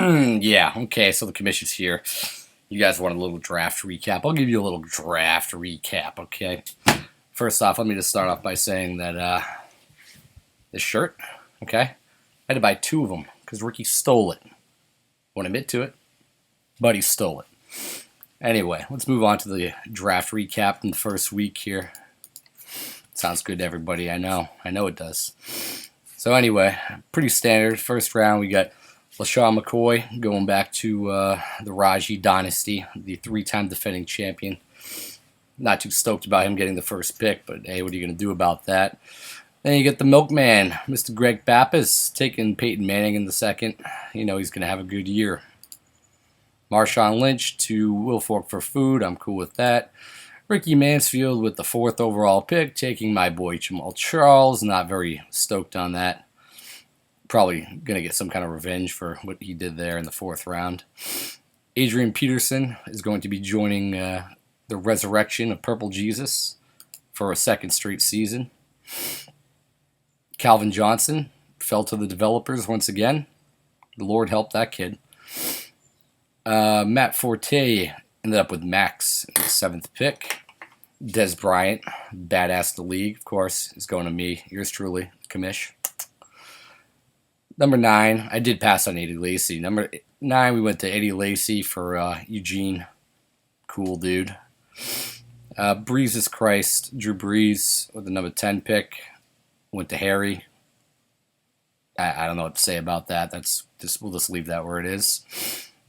Yeah, okay, so the commission's here. You guys want a little draft recap. I'll give you a little draft recap, okay? First off, let me just start off by saying that this shirt, okay? I had to buy two of them because Ricky stole it. Won't admit to it, but he stole it. Anyway, let's move on to the draft recap in the first week here. Sounds good to everybody, I know. I know it does. So anyway, pretty standard. First round, we got LaShawn McCoy going back to the Raji dynasty, the three-time defending champion. Not too stoked about him getting the first pick, but hey, what are you going to do about that? Then you get the milkman, Mr. Greg Pappas, taking Peyton Manning in the second. You know he's going to have a good year. Marshawn Lynch to Will Fork for food. I'm cool with that. Ricky Mansfield with the fourth overall pick, taking my boy Jamal Charles. Not very stoked on that. Probably going to get some kind of revenge for what he did there in the fourth round. Adrian Peterson is going to be joining the resurrection of Purple Jesus for a second straight season. Calvin Johnson fell to the developers once again. The Lord help that kid. Matt Forte ended up with Max in the seventh pick. Des Bryant, badass the league, of course, is going to me. Yours truly, Kamish. Number 9, I did pass on Eddie Lacy. Number 9, we went to Eddie Lacy for Eugene. Cool dude. Breezes Christ, Drew Brees with the number 10 pick. Went to Harry. I don't know what to say about that. We'll just leave that where it is.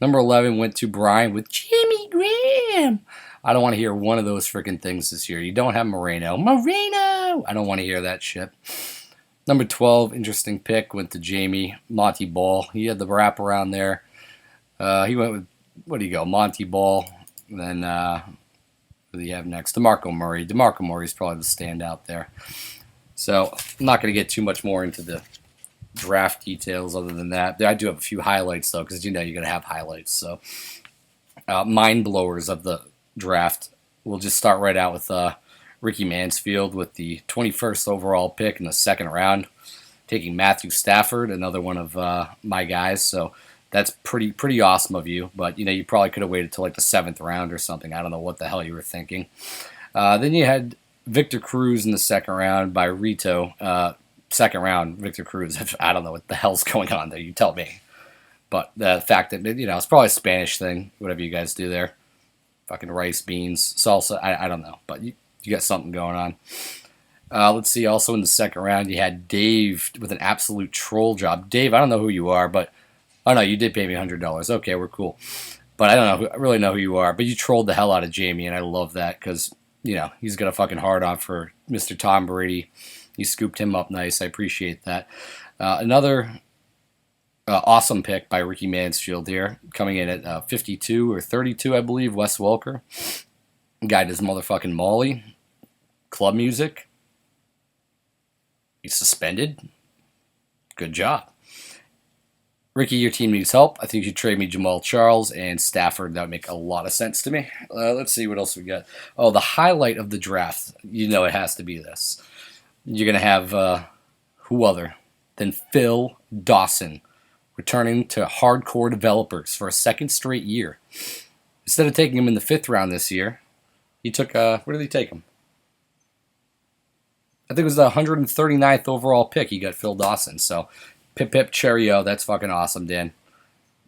Number 11 went to Brian with Jimmy Graham. I don't want to hear one of those freaking things this year. You don't have Moreno. I don't want to hear that shit. Number 12, interesting pick, went to Jamie. Monty Ball. He had the wraparound there. He went with, what do you go? Monty Ball. And then, who do you have next? DeMarco Murray. DeMarco Murray's probably the standout there. So, I'm not going to get too much more into the draft details other than that. I do have a few highlights, though, because you know you're going to have highlights. So, mind blowers of the draft. We'll just start right out with Ricky Mansfield with the 21st overall pick in the second round, taking Matthew Stafford, another one of my guys. So that's pretty awesome of you. But you know you probably could have waited till like the 7th round or something. I don't know what the hell you were thinking. Then you had Victor Cruz in the second round by Rito. Second round, Victor Cruz. I don't know what the hell's going on there. You tell me. But the fact that it's probably a Spanish thing. Whatever you guys do there. Fucking rice, beans, salsa. I don't know, but you got something going on. Let's see. Also in the second round, you had Dave with an absolute troll job. Dave, I don't know who you are, but oh no, you did pay me $100. Okay, we're cool. But I don't know. I really know who you are. But you trolled the hell out of Jamie, and I love that because he's got a fucking hard on for Mr. Tom Brady. You scooped him up nice. I appreciate that. Another awesome pick by Ricky Mansfield here, coming in at 52 or 32, I believe. Wes Welker. Guy does motherfucking Molly. Club music. He's suspended. Good job. Ricky, your team needs help. I think you should trade me Jamal Charles and Stafford. That would make a lot of sense to me. Let's see what else we got. Oh, the highlight of the draft. You know it has to be this. You're going to have who other than Phil Dawson returning to hardcore developers for a second straight year. Instead of taking him in the 5th round this year, he took, where did he take him? I think it was the 139th overall pick. He got Phil Dawson. So, pip cheerio. That's fucking awesome, Dan.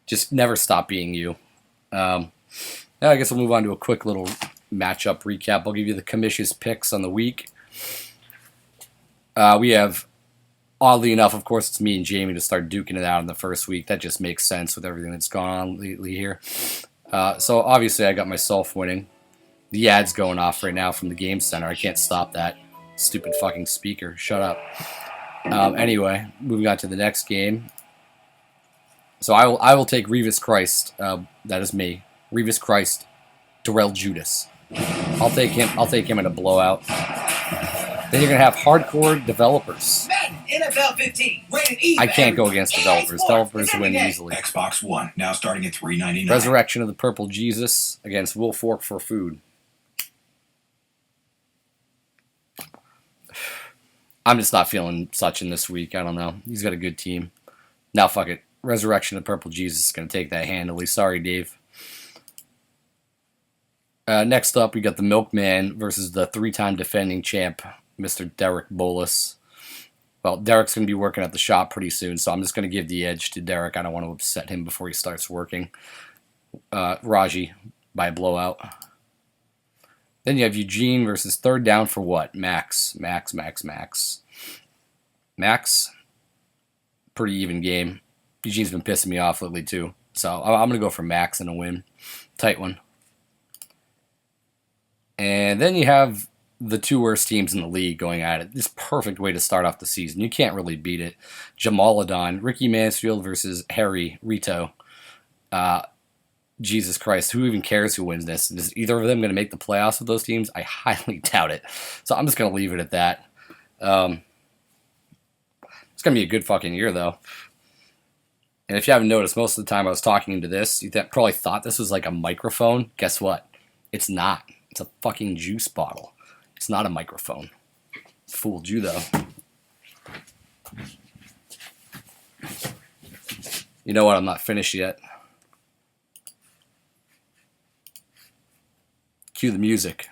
Just never stop being you. Now I guess we'll move on to a quick little matchup recap. I'll give you the commission's picks on the week. We have, oddly enough, of course, it's me and Jamie to start duking it out in the first week. That just makes sense with everything that's gone on lately here. So, obviously, I got myself winning. The ad's going off right now from the Game Center. I can't stop that. Stupid fucking speaker. Shut up. Anyway, moving on to the next game. So, I will take Revis Christ. That is me. Revis Christ. Darrell Judas. I'll take him in a blowout. Then you're going to have hardcore developers. NFL 15, rated E. I can't go against developers. Developers win easily. Xbox One, now starting at $399. Resurrection of the Purple Jesus against Will Fork for food. I'm just not feeling Sachin this week. I don't know. He's got a good team. Now, fuck it. Resurrection of Purple Jesus is going to take that handily. Sorry, Dave. Next up, we got the Milkman versus the 3-time defending champ, Mr. Derek Bolus. Well, Derek's going to be working at the shop pretty soon, so I'm just going to give the edge to Derek. I don't want to upset him before he starts working. Raji by blowout. Then you have Eugene versus Third Down for what? Max. Pretty even game. Eugene's been pissing me off lately, too. So I'm going to go for Max in a win. Tight one. And then you have the 2 worst teams in the league going at it. This perfect way to start off the season. You can't really beat it. Jamalodon, Ricky Mansfield versus Harry Rito. Jesus Christ, who even cares who wins this? Is either of them going to make the playoffs with those teams? I highly doubt it. So I'm just going to leave it at that. It's going to be a good fucking year, though. And if you haven't noticed, most of the time I was talking into this, you probably thought this was like a microphone. Guess what? It's not. It's a fucking juice bottle. It's not a microphone. Fooled you, though. You know what? I'm not finished yet. Cue the music.